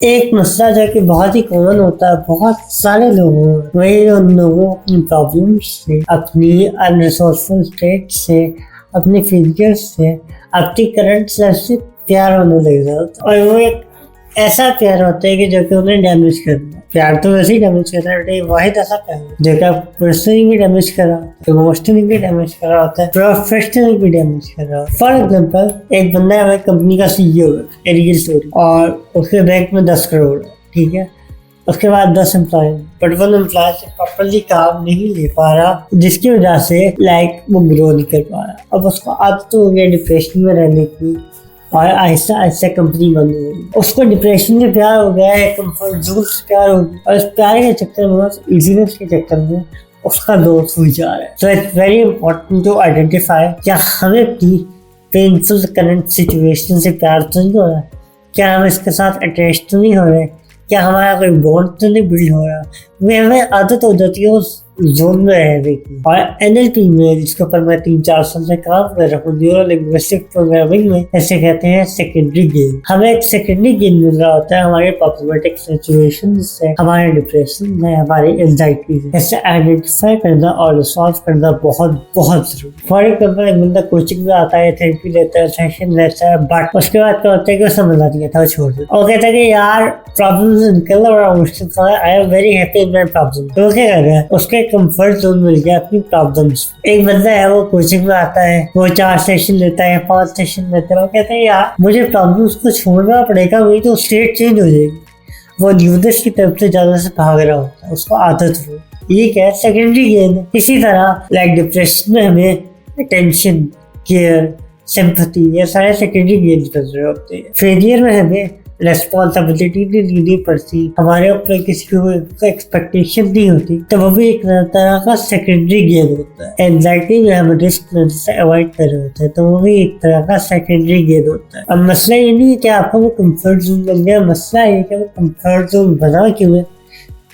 एक मसला जो कि बहुत ही कॉमन होता है बहुत सारे लोगों में, वही उन लोगों अपनी प्रॉब्लम्स से, अपनी अनरिसोर्सफुल स्टेट से, अपनी फेलियर्स से, अपनी करंट लाइफ से प्यार होने लग जाता है। और वो एक ऐसा प्यार होता है कि जो कि उन्हें डैमेज कर रहा है। प्यार तो वैसे ही डैमेज कर रहा है, बट वाहिद ऐसा प्यार है जो कि आप पर्सनली भी डैमेज कर रहा होता है, इमोशनली भी डैमेज कर रहा होता है, प्रोफेशनली भी डैमेज कर रहा होता है। फॉर एग्जाम्पल, एक बंदा है हमारी कंपनी का CEO है, रियल स्टोरी, और उसके बैंक में 10 करोड़ है, ठीक है। उसके बाद 10 एम्प्लॉय, बट वो एम्प्लॉय से प्रॉपरली काम नहीं ले पा रहा, जिसकी वजह से वो ग्रो नहीं कर पा रहा। अब उसको आदत हो गया डिप्रेशन में रहने की, और आहिस्ता आहिस्ता कंपनी बंद हो गई। उसको डिप्रेशन से प्यार हो गया है, कंफर्ट जोन से प्यार हो गया, और इस प्यार के चक्कर में, इजीनेस के चक्कर में उसका दोस्त हुई जा रहा है। So it's very important to identify, क्या हमें अपनी पेनफुल करंट सिचुएशन से प्यार तो नहीं हो रहा, क्या हम इसके साथ अटैच तो नहीं हो रहे, क्या हमारा कोई बॉन्ड तो नहीं बिल्ड हो रहा। वे हमें आदत हो जाती है उस जोन में रहने की। और NLP में, जिसके ऊपर मैं 3-4 साल से काम कर रहा हूँ, न्यूरो लिंग्विस्टिक प्रोग्रामिंग में, ऐसे कहते हैं सेकेंडरी गेन। हमें एक सेकेंडरी गेन मिल रहा होता है हमारे प्रॉब्लमेटिक सिचुएशन से, हमारे डिप्रेशन में, हमारी एंजाइटी से। ऐसे आइडेंटिफाई करना और सॉल्व करना बहुत बहुत जरूरी। फॉर एग्जाम्पल, एक बंदा कोचिंग में आता है, थेरेपी लेता है, सेशन लेता है, बट उसके बाद क्या होता है कि वो समझ आती है, छोड़ देता है और कहता है कि यार प्रॉब्लम से निकलना बड़ा मुश्किल था, I am very happy in my problem. तो क्या कर रहा है, उसके कंफर्ट जोन मिल गया अपनी प्रॉब्लम्स। एक बंदा है, वो कोचिंग में आता है, वो 4 सेशन लेता है, 5 सेशन लेता है, वो कहता है यार मुझे प्रॉब्लम्स को छोड़ना पड़ेगा, मेरी तो स्टेट चेंज हो जाएगी। वो न्यूनेस की तरफ से ज्यादा से भाग रहा होता है, उसको आदत हो। ये क्या है, सेकेंडरी गेन है। इसी तरह लाइक डिप्रेशन में हमें अटेंशन, केयर, सिंपैथी, ये सारे सेकेंडरी गेन मिल रहे होते हैं। फेलियर में हमें रेस्पॉन्सिबिलिटी नहीं लेनी पड़ती, हमारे ऊपर किसी को एक्सपेक्टेशन नहीं होती, तो वो भी एक तरह का सेकेंडरी गेन होता है। एंजाइटी में हम रिस्क से अवॉइड कर रहे होते हैं, तो वो भी एक तरह का सेकेंडरी गेन होता है। अब मसला ये नहीं है कि आपको वो कंफर्ट जोन बन गया, मसला ये कि वो कंफर्ट जोन बना क्यों है,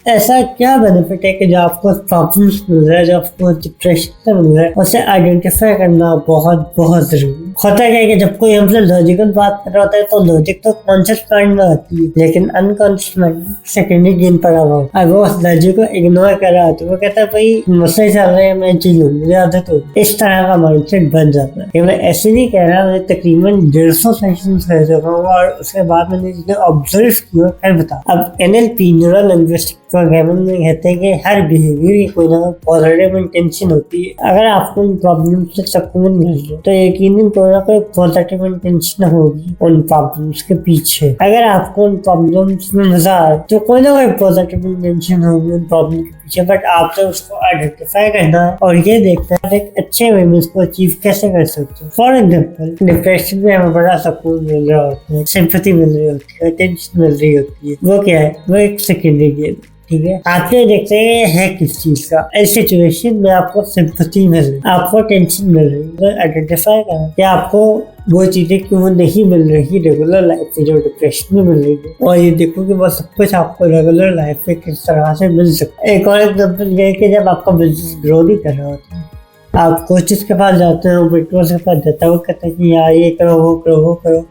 ऐसा क्या बेनिफिट है कि जो आपको प्रॉब्लम्स मिल रहा है, जो आपको डिप्रेशन से मिल रहा है, उसे आइडेंटिफाई करना बहुत बहुत जरूरी। होता है कि जब कोई हमसे लॉजिकल बात कर रहा होता है तो लॉजिक तो कॉन्शियस माइंड में आती है, लेकिन अनकॉन्शियस माइंड सेकेंडरी गेन पड़ा हुआ होता है। वो लॉजिक को इग्नोर कर रहा होता है, वो कहता है भाई मुझसे चल रहे हैं, मैं चीज मुझे आदत हो, इस तरह का माइंडसेट बन जाता है। मैं ऐसे नहीं कह रहा, मैं तकरीबन 150 सेशन कर चुका हूँ और उसके बाद मैंने जिन्हें ऑब्जर्व किया फिर बता। अब NLP, न्यूरो लिंग्विस्टिक प्रोग्रामिंग में कहते हैं कि हर बिहेवियर की कोई ना कोई पॉजिटिव इंटेंशन होती है। अगर आपको उन प्रॉब्लम से सकून मिल रहा है तो यकीनन कोई ना कोई पॉजिटिव इंटेंशन होगी उन प्रॉब्लम्स के पीछे। अगर आपको उन प्रॉब्लम्स में मजा आ रहा है तो कोई ना कोई पॉजिटिव इंटेंशन होगी उन प्रॉब्लम के पीछे, बट आपको उसको आइडेंटिफाई करना है और ये देखना है एक अच्छे वे में उसको अचीव कैसे कर सकते हो। फॉर एग्जाम्पल, डिप्रेशन में हमें बड़ा सकून मिल रहा होता है, सिंपैथी मिल रही होती है, अटेंशन मिल रही होती है, वो क्या है, वो एक सेकेंडरी गेन, ठीक है। आप ये देखते हैं किस चीज का, इस सिचुएशन में आपको सिंपैथी मिल रही, आपको टेंशन मिल रही है, आइडेंटिफाई करें कि आपको वो चीजें क्यों नहीं मिल रही रेगुलर लाइफ में जो डिप्रेशन में मिल रही है, और ये देखो कि वो सब कुछ आपको रेगुलर लाइफ में किस तरह से मिल सकता है। एक और एग्जाम्पल ये है कि जब आपका बिजनेस ग्रो नहीं कर रहा होता है, आप कोचेस के पास जाते हो, मेंटर्स के पास जाते हो, वो कहते हैं कि यार ये करो, वो करो, वो करो,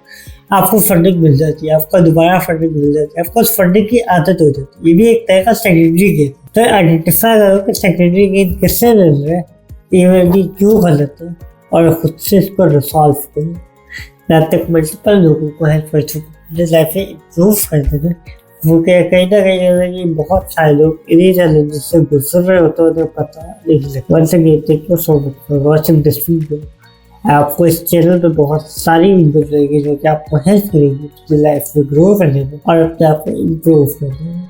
आपको फंडिंग मिल जाती है, आपको दोबारा फंडिंग मिल जाती है, आपको उस फंडिंग की आदत हो जाती है। ये भी एक तरह का सेकेंडरी गेन। तो आइडेंटिफाई करो कि सेकेंडरी गेन किससे मिल रहा है, ये मेरी क्यों गलत है, और खुद से इसको रिसॉल्व करो। जब तक मल्टीपल लोगों को हेल्प कर चुके लाइफ में इम्प्रूव कर देना, वो कहीं ना कहीं बहुत सारे लोग इन्हीं चैलेंजेस से गुजर रहे होते हैं, पता नहीं लगता। Once again thank you so much for watching this video. आपको इस चैनल पे बहुत सारी वीडियोस रहेगी जो कि आपको हेल्प करेगी लाइफ में ग्रो करने में और अपने आप को इम्प्रूव करने में।